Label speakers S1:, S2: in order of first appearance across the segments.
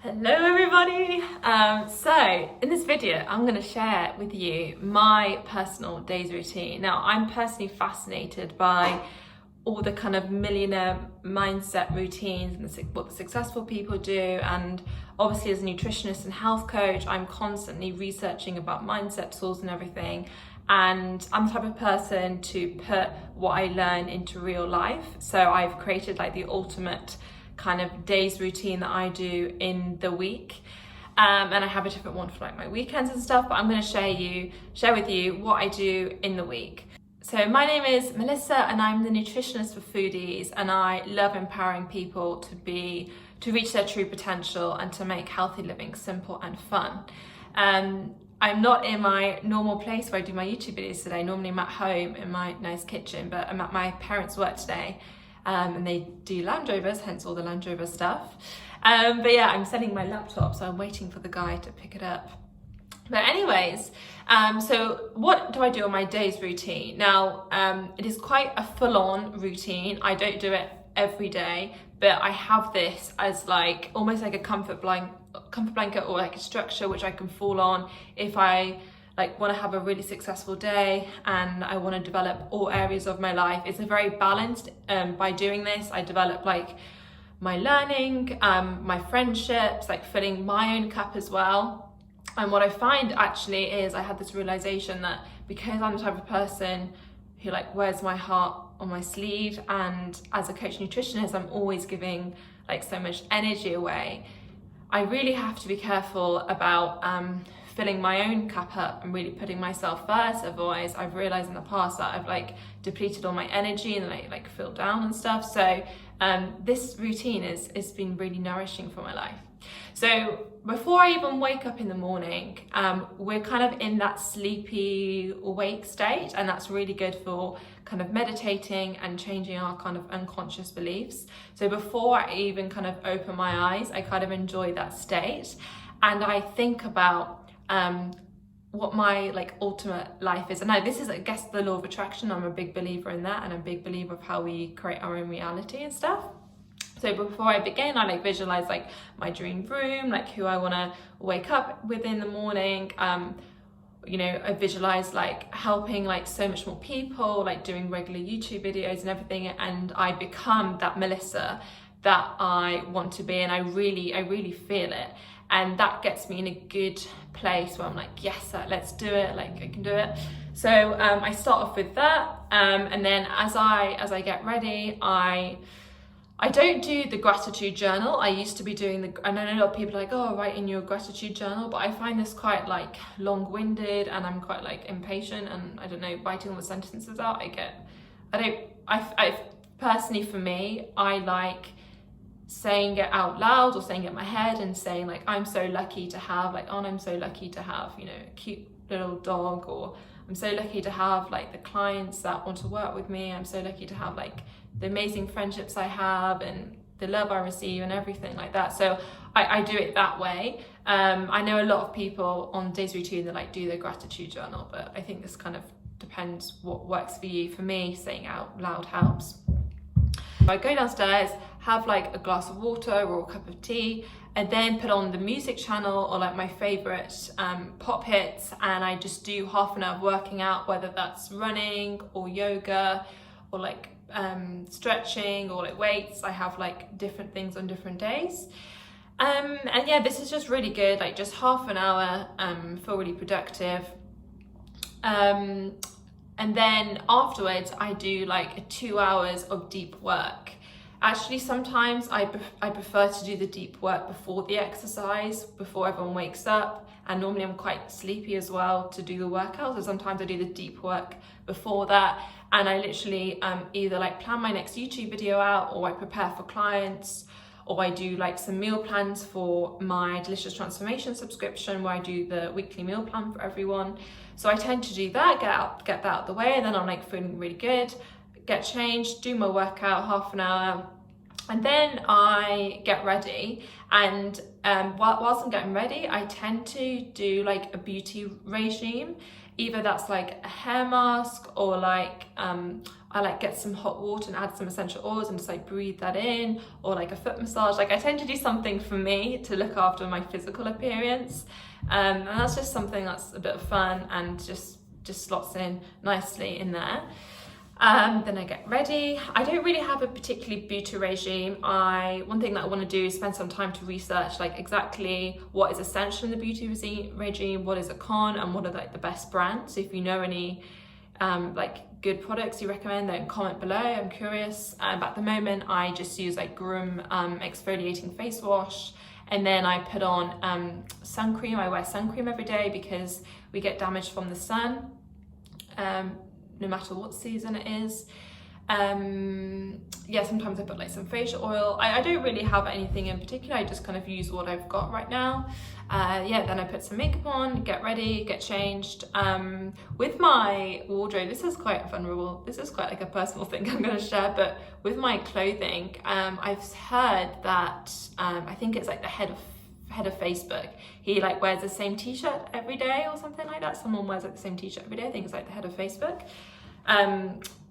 S1: Hello everybody! So in this video I'm going to share with you my personal days routine. Now I'm personally fascinated by all the kind of millionaire mindset routines and what the successful people do, and obviously as a nutritionist and health coach I'm constantly researching about mindset tools and everything, and I'm the type of person to put what I learn into real life. So I've created like the ultimate kind of days routine that I do in the week, and I have a different one for like my weekends and stuff, but I'm going to share with you what I do in the week. So my name is Melissa and I'm the nutritionist for Foodies, and I love empowering people to reach their true potential and to make healthy living simple and fun. I'm not in my normal place where I do my YouTube videos today. Normally I'm at home in my nice kitchen, but I'm at my parents' work today. And they do Land Rovers, hence all the Land Rover stuff. But yeah, I'm selling my laptop, so I'm waiting for the guy to pick it up. But anyways, so what do I do on my day's routine? Now, it is quite a full-on routine. I don't do it every day, but I have this as like almost like a comfort blanket or like a structure which I can fall on if I want to have a really successful day and I want to develop all areas of my life. It's a very balanced. By doing this, I develop like my learning, my friendships, like filling my own cup as well. And what I find actually is I had this realization that because I'm the type of person who like wears my heart on my sleeve, and as a coach nutritionist, I'm always giving like so much energy away. I really have to be careful about filling my own cup up and really putting myself first. Otherwise, I've realized in the past that I've like depleted all my energy and I like feel down and stuff. So this routine is been really nourishing for my life. So before I even wake up in the morning, we're kind of in that sleepy awake state, and that's really good for kind of meditating and changing our kind of unconscious beliefs. So before I even kind of open my eyes, I kind of enjoy that state, and I think about what my like ultimate life is. And now this is, I guess, the law of attraction. I'm a big believer in that, and I'm a big believer of how we create our own reality and stuff. So before I begin, I like visualize like my dream room, like who I want to wake up with in the morning. I visualize like helping like so much more people, like doing regular YouTube videos and everything, and I become that Melissa that I want to be, and I really feel it. And that gets me in a good place where I'm like, yes, let's do it, like I can do it. So I start off with that, and then as I get ready, I don't do the gratitude journal. I used to be doing I know a lot of people are like, oh, write in your gratitude journal, but I find this quite like long-winded, and I'm quite like impatient, and I don't know, writing all the sentences out, I personally, for me, I like saying it out loud or saying it in my head and saying like, I'm so lucky to have like, oh, I'm so lucky to have, a cute little dog, or I'm so lucky to have like the clients that want to work with me. I'm so lucky to have like the amazing friendships I have and the love I receive and everything like that. So I do it that way. I know a lot of people on days routine that like do their gratitude journal, but I think this kind of depends what works for you. For me, saying out loud helps. I go downstairs, have like a glass of water or a cup of tea, and then put on the music channel or like my favorite pop hits, and I just do half an hour of working out, whether that's running or yoga or like stretching or like weights. I have like different things on different days. And yeah, this is just really good, like just half an hour, feel really productive. And then afterwards, I do like 2 hours of deep work. Actually, sometimes I prefer to do the deep work before the exercise, before everyone wakes up. And normally I'm quite sleepy as well to do the workout. So sometimes I do the deep work before that. And I literally either like plan my next YouTube video out, or I prepare for clients, or I do like some meal plans for my Delicious Transformation subscription, where I do the weekly meal plan for everyone. So I tend to do that, get that out of the way, and then I'm like feeling really good, get changed, do my workout, half an hour, and then I get ready. And whilst I'm getting ready, I tend to do like a beauty regime. either that's like a hair mask, or like I like get some hot water and add some essential oils and just like breathe that in, or like a foot massage. Like I tend to do something for me to look after my physical appearance, and that's just something that's a bit of fun and just slots in nicely in there. Then I get ready. I don't really have a particularly beauty regime. One thing that I want to do is spend some time to research like exactly what is essential in the beauty regime, what is a con, and what are like the best brands. So if you know any like good products you recommend, then comment below. I'm curious. But at the moment I just use like Groom exfoliating face wash, and then I put on sun cream. I wear sun cream every day because we get damage from the sun, no matter what season it is. Yeah, sometimes I put like some facial oil. I don't really have anything in particular. I just kind of use what I've got right now. Yeah, then I put some makeup on, get ready, get changed. With my wardrobe, this is quite vulnerable. This is quite like a personal thing I'm going to share, but with my clothing, I've heard that I think it's like the head of Facebook, he like wears the same t-shirt every day or something like that. Someone wears like the same t-shirt every day. I think it's like the head of Facebook,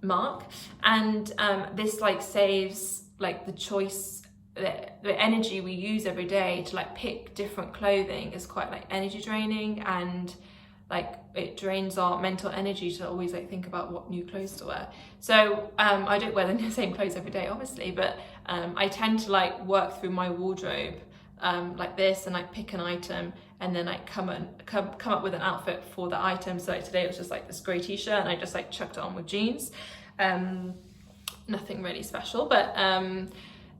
S1: Mark, and this like saves like the choice, the energy we use every day to like pick different clothing is quite like energy draining, and like it drains our mental energy to always like think about what new clothes to wear. So I don't wear the same clothes every day obviously, but I tend to like work through my wardrobe like this, and like pick an item and then like come up with an outfit for the item. So like today it was just like this grey t-shirt and I just like chucked it on with jeans. Nothing really special, but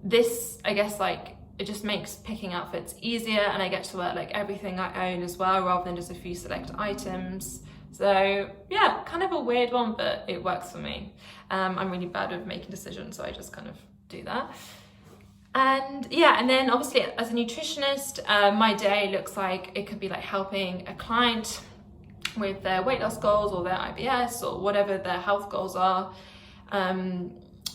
S1: this, I guess, like it just makes picking outfits easier, and I get to wear like everything I own as well, rather than just a few select items. So yeah, kind of a weird one, but it works for me. I'm really bad with making decisions, so I just kind of do that. And yeah, and then obviously as a nutritionist, my day looks like, it could be like helping a client with their weight loss goals or their IBS or whatever their health goals are,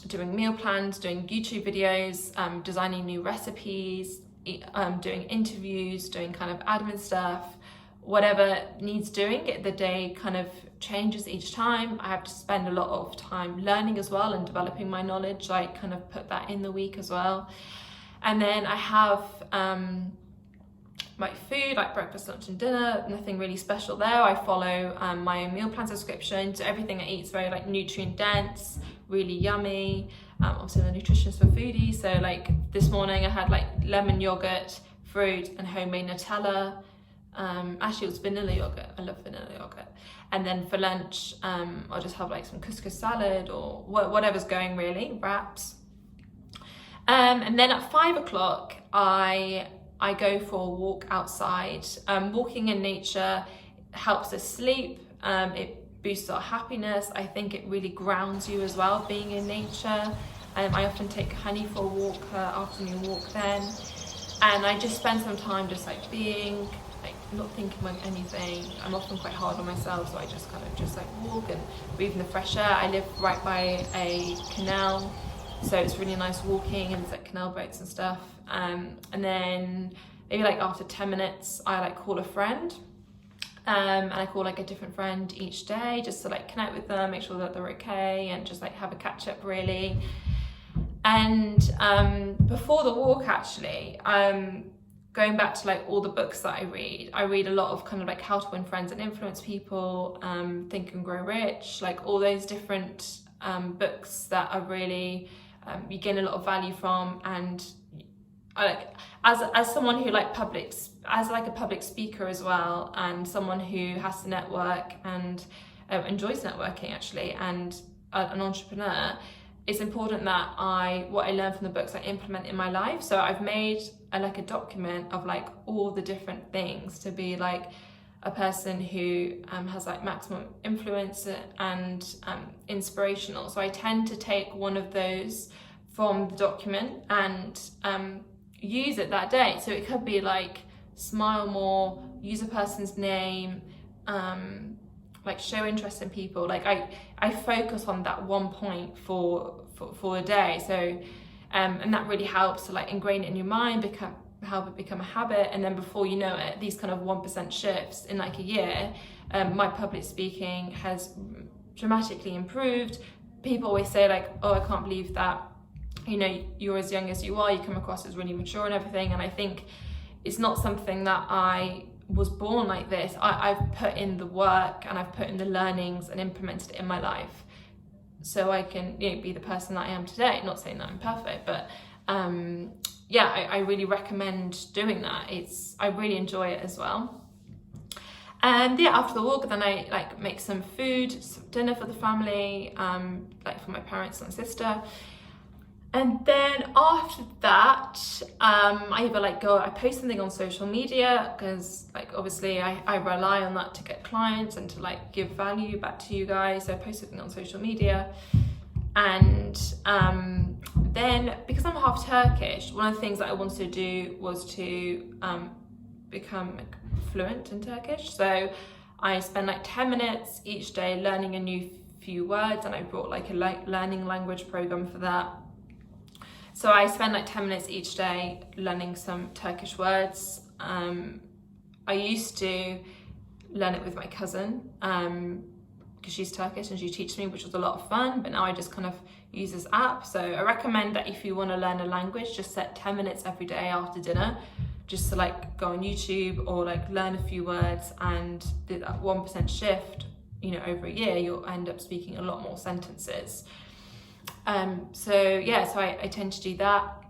S1: doing meal plans, doing YouTube videos, designing new recipes, doing interviews, doing kind of admin stuff, whatever needs doing. The day kind of changes each time. I have to spend a lot of time learning as well and developing my knowledge, so I kind of put that in the week as well. And then I have my food, like breakfast, lunch and dinner, nothing really special there. I follow my meal plan subscription, so everything I eat is very like nutrient dense, really yummy. Obviously I'm a nutritionist for Foodies, so like this morning I had like lemon yogurt, fruit and homemade Nutella. Actually it was vanilla yogurt, I love vanilla yogurt. And then for lunch I'll just have like some couscous salad or whatever's going really, wraps. And then at 5 o'clock I go for a walk outside. Walking in nature helps us sleep, it boosts our happiness. I think it really grounds you as well, being in nature. I often take Honey for a walk, afternoon walk then. And I just spend some time just like being, like not thinking about anything. I'm often quite hard on myself, so I just kind of just like walk and breathe in the fresh air. I live right by a canal, so it's really nice walking, and it's like canal boats and stuff. And then maybe like after 10 minutes, I like call a friend. And I call like a different friend each day just to like connect with them, make sure that they're okay, and just like have a catch up really. And before the walk actually, going back to like all the books that I read a lot of kind of like How to Win Friends and Influence People, Think and Grow Rich, like all those different books that are really, you gain a lot of value from. And I like, as someone who like as like a public speaker as well, and someone who has to network and enjoys networking actually, and an entrepreneur, it's important that what I learn from the books I implement in my life. So I've made like a document of like all the different things to be like a person who has like maximum influence and inspirational. So I tend to take one of those from the document and use it that day. So it could be like smile more, use a person's name, like show interest in people. Like I focus on that one point for a day. So and that really helps to like ingrain it in your mind, help it become a habit, and then before you know it, these kind of 1% shifts in like a year, my public speaking has dramatically improved. People always say like, oh, I can't believe that, you know, you're as young as you are, you come across as really mature and everything. And I think it's not something that I was born like this. I've put in the work and I've put in the learnings and implemented it in my life, so I can, you know, be the person that I am today. Not saying that I'm perfect, but yeah, I really recommend doing that. I really enjoy it as well. And yeah, after the walk, then I like make some food, some dinner for the family, like for my parents and sister. And then after that, I either like I post something on social media, because like obviously I rely on that to get clients and to like give value back to you guys. So I post something on social media. And then because I'm half Turkish, one of the things that I wanted to do was to become like fluent in Turkish. So I spend like 10 minutes each day learning a new few words, and I brought like a learning language program for that. So I spend like 10 minutes each day learning some Turkish words. I used to learn it with my cousin, because she's Turkish and she teaches me, which was a lot of fun, but now I just kind of use this app. So I recommend that if you want to learn a language, just set 10 minutes every day after dinner, just to like go on YouTube or like learn a few words, and do that 1% shift, you know, over a year, you'll end up speaking a lot more sentences. So yeah, so I tend to do that.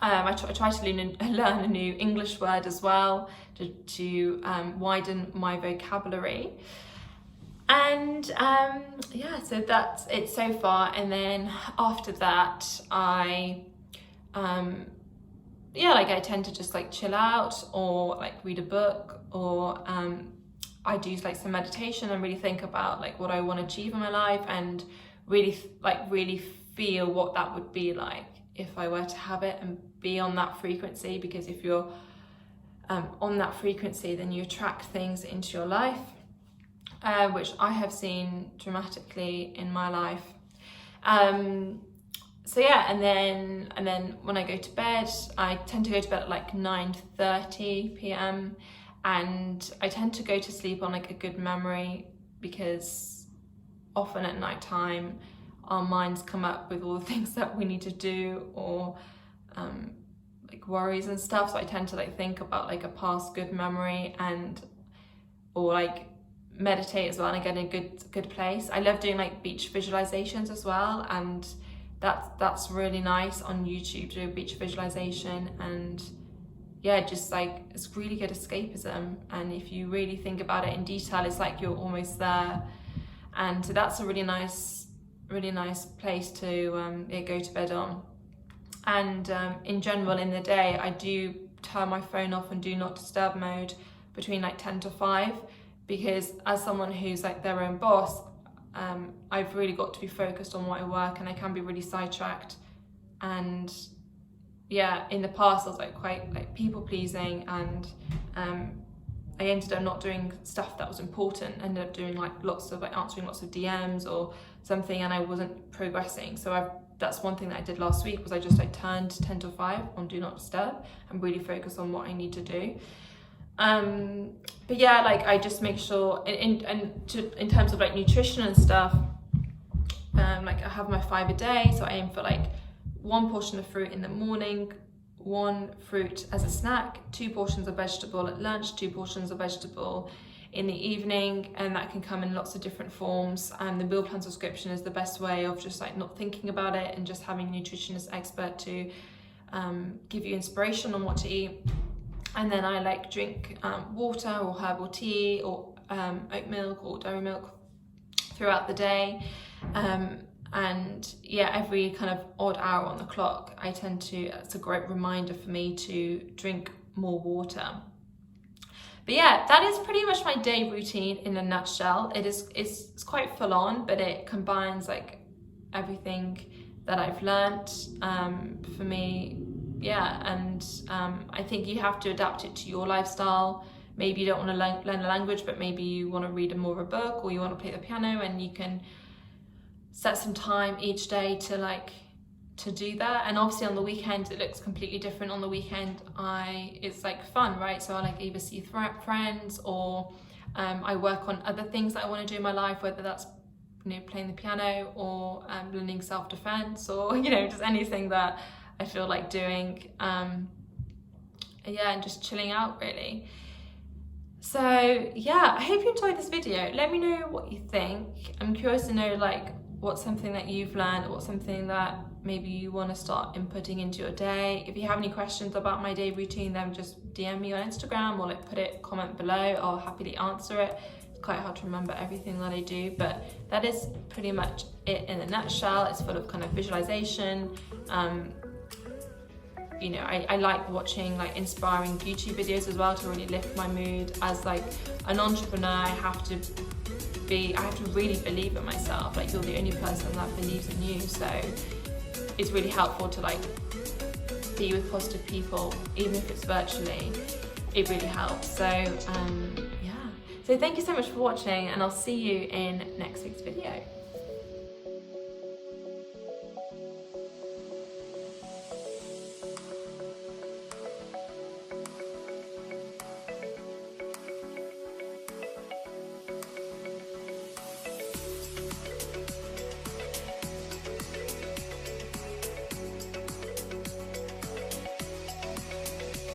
S1: I try to learn a new English word as well to widen my vocabulary. And yeah, so that's it so far. And then after that, I tend to just like chill out, or like read a book, or I do like some meditation and really think about like what I want to achieve in my life, and really feel what that would be like if I were to have it, and be on that frequency. Because if you're on that frequency, then you attract things into your life, which I have seen dramatically in my life. So yeah, and then when I go to bed, I tend to go to bed at like 9:30 p.m. and I tend to go to sleep on like a good memory, because often at night time our minds come up with all the things that we need to do, or like worries and stuff. So I tend to like think about like a past good memory, or like meditate as well, and I get in a good place. I love doing like beach visualizations as well, and that's really nice on YouTube to do a beach visualization. And yeah, just like it's really good escapism, and if you really think about it in detail, it's like you're almost there. And so that's a really nice place to go to bed on. And in general in the day, I do turn my phone off and do not disturb mode between like 10 to 5, because as someone who's like their own boss, I've really got to be focused on my work, and I can be really sidetracked. And yeah, in the past I was like quite like people pleasing, and I ended up not doing stuff that was important. Ended up doing like answering lots of DMs or something, and I wasn't progressing. So that's one thing that I did last week, was I just like turned 10 to 5 on do not disturb and really focus on what I need to do. But yeah, like I just make sure in terms of like nutrition and stuff, like I have my 5 a day, so I aim for like 1 portion of fruit in the morning, 1 fruit as a snack, 2 portions of vegetable at lunch, 2 portions of vegetable in the evening, and that can come in lots of different forms. And the meal plan subscription is the best way of just like not thinking about it, and just having a nutritionist expert to give you inspiration on what to eat. And then I like drink water or herbal tea or oat milk or dairy milk throughout the day. And yeah, every kind of odd hour on the clock, it's a great reminder for me to drink more water. But yeah, that is pretty much my day routine in a nutshell. It's quite full on, but it combines like everything that I've learnt for me. Yeah, and I think you have to adapt it to your lifestyle. Maybe you don't want to learn a language, but maybe you want to read more of a book, or you want to play the piano, and you can set some time each day to like to do that. And obviously on the weekend it looks completely different. On the weekend it's like fun, right? So I like either see friends, or I work on other things that I want to do in my life, whether that's, you know, playing the piano, or learning self-defense, or, you know, just anything that I feel like doing. Yeah, and just chilling out really. So yeah, I hope you enjoyed this video. Let me know what you think. I'm curious to know, like, what's something that you've learned, or what's something that maybe you want to start inputting into your day. If you have any questions about my day routine, then just DM me on Instagram, or like put it, comment below. I'll happily answer it. It's quite hard to remember everything that I do, but that is pretty much it in a nutshell. It's full of kind of visualization. You know, I like watching like inspiring YouTube videos as well to really lift my mood. As like an entrepreneur, I have to really believe in myself. Like, you're the only person that believes in you, so it's really helpful to like be with positive people, even if it's virtually. It really helps. So yeah, so thank you so much for watching, and I'll see you in next week's video.